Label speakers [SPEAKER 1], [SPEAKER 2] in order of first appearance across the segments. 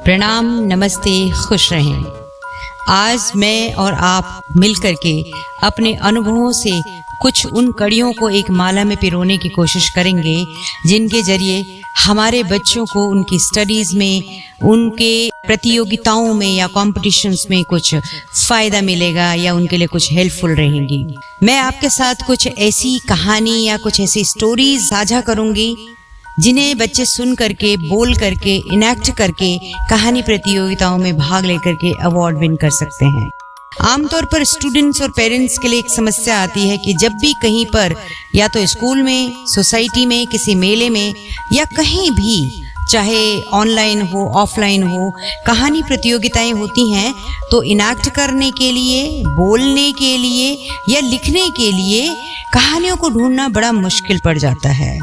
[SPEAKER 1] प्रणाम, नमस्ते, खुश रहें। आज मैं और आप मिलकर के अपने अनुभवों से कुछ उन कड़ियों को एक माला में पिरोने की कोशिश करेंगे जिनके जरिए हमारे बच्चों को उनकी स्टडीज़ में, उनके प्रतियोगिताओं में या कॉम्पिटिशन्स में कुछ फ़ायदा मिलेगा या उनके लिए कुछ हेल्पफुल रहेंगी। मैं आपके साथ कुछ ऐसी कहानी या कुछ ऐसी स्टोरीज साझा करूंगी जिन्हें बच्चे सुन करके, बोल करके, इनैक्ट करके कहानी प्रतियोगिताओं में भाग लेकर के अवार्ड विन कर सकते हैं। आमतौर पर स्टूडेंट्स और पेरेंट्स के लिए एक समस्या आती है कि जब भी कहीं पर, या तो स्कूल में, सोसाइटी में, किसी मेले में या कहीं भी, चाहे ऑनलाइन हो, ऑफलाइन हो, कहानी प्रतियोगिताएं होती हैं तो इनैक्ट करने के लिए, बोलने के लिए या लिखने के लिए कहानियों को ढूंढना बड़ा मुश्किल पड़ जाता है।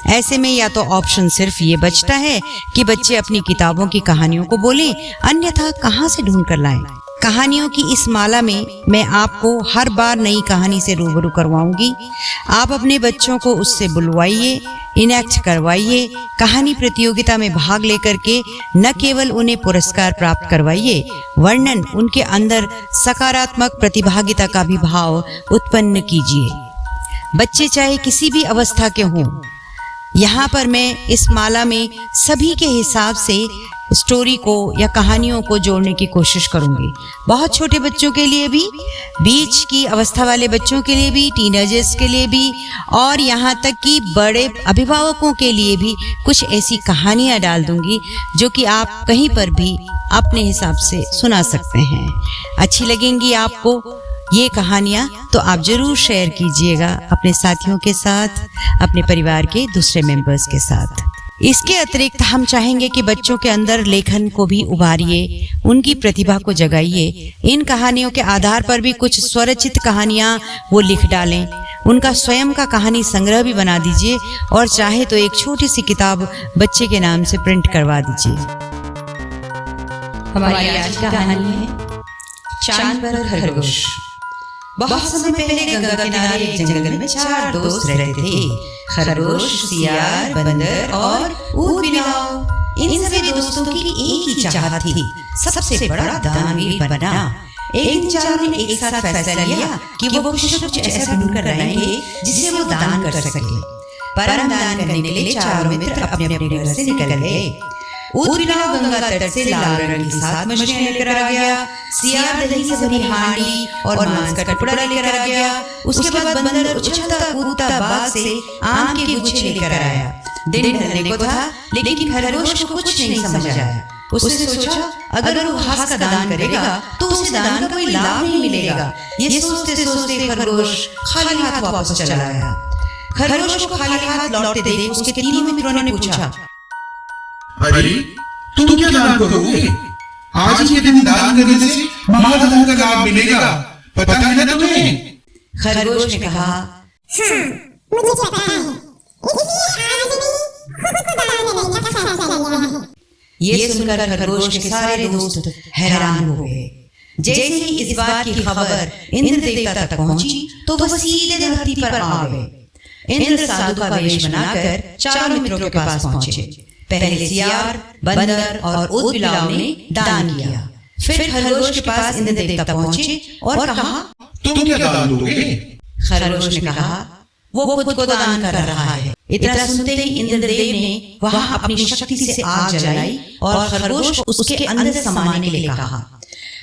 [SPEAKER 1] ऐसे में या तो ऑप्शन सिर्फ ये बचता है कि बच्चे अपनी किताबों की कहानियों को बोलें, अन्यथा कहाँ से ढूंढ कर लाएं। कहानियों की इस माला में मैं आपको हर बार नई कहानी से रूबरू करवाऊंगी। आप अपने बच्चों को उससे बुलवाइए, इनैक्ट करवाइए, कहानी प्रतियोगिता में भाग लेकर के न केवल उन्हें पुरस्कार प्राप्त करवाइए, वर्णन उनके अंदर सकारात्मक प्रतिभागिता का भी भाव उत्पन्न कीजिए। बच्चे चाहे किसी भी अवस्था के हों, यहाँ पर मैं इस माला में सभी के हिसाब से स्टोरी को या कहानियों को जोड़ने की कोशिश करूंगी। बहुत छोटे बच्चों के लिए भी, बीच की अवस्था वाले बच्चों के लिए भी, टीनेजर्स के लिए भी, और यहाँ तक कि बड़े अभिभावकों के लिए भी कुछ ऐसी कहानियाँ डाल दूंगी जो कि आप कहीं पर भी अपने हिसाब से सुना सकते हैं। अच्छी लगेंगी आपको ये कहानियाँ तो आप जरूर शेयर कीजिएगा अपने साथियों के साथ, अपने परिवार के दूसरे मेंबर्स के साथ। इसके अतिरिक्त हम चाहेंगे कि बच्चों के अंदर लेखन को भी उभारिए, उनकी प्रतिभा को जगाइए। इन कहानियों के आधार पर भी कुछ स्वरचित कहानियाँ वो लिख डालें, उनका स्वयं का कहानी संग्रह भी बना दीजिए और चाहे तो एक छोटी सी किताब बच्चे के नाम से प्रिंट करवा दीजिए। हमारी आज की कहानी है चांद पर खरगोश। बहुत समय पहले गंगा किनारे एक जंगल में 4 दोस्त रहते थे, खरगोश, सियार, बंदर और ऊँट बिलाव। इन सभी दोस्तों की एक ही चाहत थी, सबसे बड़ा दानवीर बनना। एक दिन चारों ने एक साथ फैसला लिया कि वो कुछ ऐसा ढूंढ कर लाएंगे जिससे वो दान कर सके। परम दान करने के लिए चारों मित्र अपने अपने घर से निकल गए। ऊँट बिलाव गंगा तट से लाल रंग की 7 मछलियां लेकर आ गया। सियार दही से भरी हांडी और मांस का टुकड़ा लेकर आ गया। उसके बाद बंदर उछलता कूदता बाग से आम के गुच्छे लेकर आया। दिन ढलने को था, लेकिन खरगोश को कुछ नहीं समझ आया। उसने सोचा अगर वो घास का दान करेगा तो उसे दान का कोई लाभ नहीं मिलेगा। ये सोचते सोचते खरगोश खाली हाथ वापस चला आया। खरगोश को खाली हाथ लौटते देख उसके तीनों मित्रों ने पूछा,
[SPEAKER 2] अरे तुम क्या दान करोगे? आज के दिन दान करने से महादान का लाभ मिलेगा, पता है ना तुम्हें?
[SPEAKER 1] खरगोश ने कहा,
[SPEAKER 3] हाँ, मुझे पता है, इसलिए आज मैंने खुद को दान देने का फैसला लिया है।
[SPEAKER 1] ये सुनकर खरगोश के सारे दोस्त हैरान हो गए। जैसे ही इस बात की खबर इंद्र देवता तक पहुंची तो वह सीधे धरती पर आ गए। इंद्र साधु का वेश बनाकर चारों मित्रों के पास पहुंचे। पहले सियार, बंदर और ऊँट बिलाव ने दान किया। फिर खरगोश के पास इंद्र देवता पहुंचे और कहा,
[SPEAKER 2] तुम क्या दान दोगे?
[SPEAKER 1] खरगोश ने कहा, वो खुद को दान कर रहा है। इतना सुनते ही इंद्रदेव ने वहां अपनी शक्ति से आग जलाई और खरगोश को उसके अंदर समाने के लिए कहा।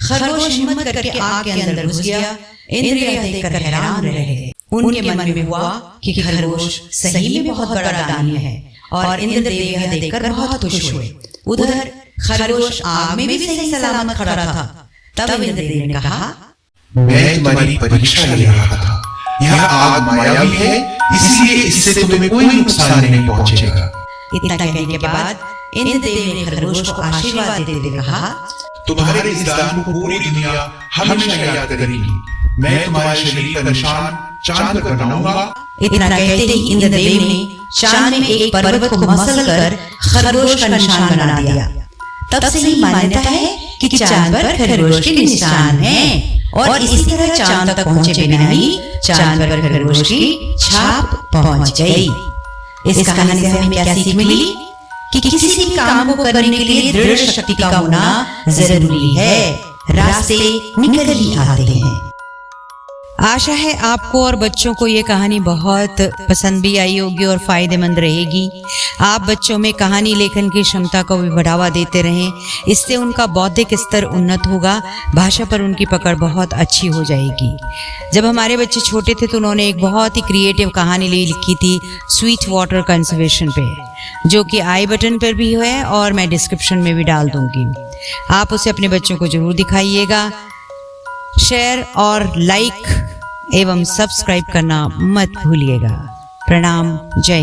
[SPEAKER 1] खरगोश हिम्मत करके आग के अंदर घुस गया। इंद्र यह देखकर हैरान रह गए। उनके मन में हुआ कि खरगोश सही में बहुत बड़ा दानी है और इंद्रदेव यह देखकर बहुत खुश हुए। उधर खरगोश आग में भी सही सलामत खड़ा था। तब इंद्रदेव ने कहा,
[SPEAKER 2] मैं तुम्हारी परीक्षा ले रहा था। यह आग मायावी है, इसलिए इससे तुम्हें कोई नुकसान नहीं पहुंचेगा।
[SPEAKER 1] इतना कहने के बाद इंद्रदेव ने खरगोश को आशीर्वाद देते कहा,
[SPEAKER 2] तुम्हारे इस दान को पूरी दुनिया हमेशा याद करेगी। मैं तुम्हारे शरीर का निशान चांद पर बनाऊंगा।
[SPEAKER 1] इतना कहते ही इंद्रदेव ने चांद में एक पर्वत को मसल कर खरगोश का निशान बना दिया। तब से ही मान्यता है कि चांद पर खरगोश के निशान हैं और इसी तरह चांद तक पहुंचे बिना ही चांद पर खरगोश की छाप पहुंच गई। इस कहानी से हमें क्या सीख मिली कि किसी भी काम को करने के लिए दृढ़ शक्ति का होना जरूरी है। रास्ते निकल ही आते हैं। आशा है आपको और बच्चों को ये कहानी बहुत पसंद भी आई होगी और फायदेमंद रहेगी। आप बच्चों में कहानी लेखन की क्षमता को भी बढ़ावा देते रहें, इससे उनका बौद्धिक स्तर उन्नत होगा, भाषा पर उनकी पकड़ बहुत अच्छी हो जाएगी। जब हमारे बच्चे छोटे थे तो उन्होंने एक बहुत ही क्रिएटिव कहानी लिखी थी स्वीट वाटर कंजर्वेशन पे, जो कि आई बटन पर भी है और मैं डिस्क्रिप्शन में भी डाल दूंगी। आप उसे अपने बच्चों को जरूर दिखाइएगा। शेयर और लाइक एवं सब्सक्राइब करना मत भूलिएगा। प्रणाम। जय